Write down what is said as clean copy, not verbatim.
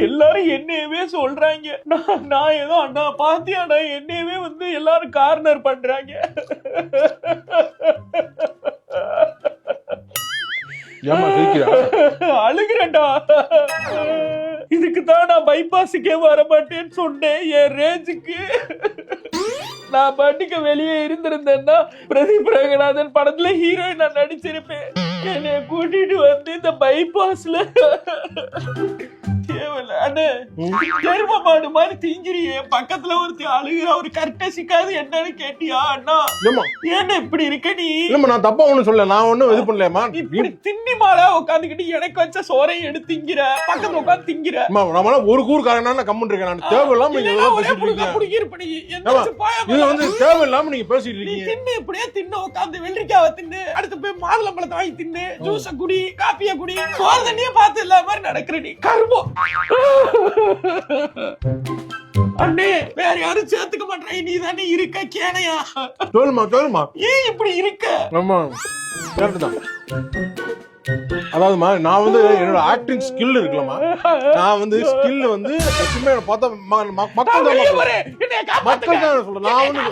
எல்லாரும் என்னையவே சொல்றாங்க. நான் ஏதோ அண்ணா பாத்தியாடா என்னையவே வந்து எல்லாரும் கார்னர் பண்றாங்க. அழுகிறேன்டா. இதுக்குதான் நான் பைபாஸுக்கே வர மாட்டேன்னு சொன்னேன். என் ரேஞ்சுக்கு நான் பாட்டுக்கு வெளியே இருந்திருந்தேன்னா பிரதீப் ரங்கநாதன் படத்துல ஹீரோயின் நான் நடிச்சிருப்பேன். என்னைய கூட்டிட்டு வந்து இந்த பைபாஸ்ல எரும மாடு மாதிரி திங்கிறியே, பக்கத்துல ஒருத்தி அழுகிற ஒரு கர்டசிக்காது என்னன்னு கேட்டியா? அண்ணா ஏன்னா இப்படி இருக்க நீ? நான் தப்பா ஒண்ணு சொல்ல, நான் ஒண்ணும் இது பண்ணலையம்மா. இப்படி திண்ணி மாடா உட்காந்துக்கிட்டு எனக்கு வச்ச சோறையை எடுத்து திங்கிற, பக்கத்துல உட்காந்து திங்கிற. நம்ம ஒரு கூறுக்காரனா கம்முன்னு இருக்கேன். நான் தேவையில்லாம நீங்க இது வந்து தேவையில்லாம நீங்க பேசிட்டு இருக்கீங்க. தின்னு இப்படியே தின்னு உட்காந்து வெள்ளரிக்காவை தின்னு, அடுத்து போய் மாதுளம்பழத்தை வாங்கி தின்னு, ஜூஸ குடி, காப்பிய குடி, சோறு தண்ணியே பார்த்து எல்லா மாதிரி நடக்கிற நீ கருமோ. அண்ணே வேற யாரும் சேர்த்துக்க மாட்டேன். நீ தானே இருக்க கேனையா? சொல்லுமா ஏன் இப்படி இருக்க? ஆமா கேட்டுதான். அதாவதுமா நான் வந்து என்னோட ஆக்டிங் ஸ்கில் இருக்குல்லமா, நான் வந்து ஸ்கில் வந்து எப்பவுமே பார்த்தா மக்கள் தான் சொல்றேன். நான் வந்து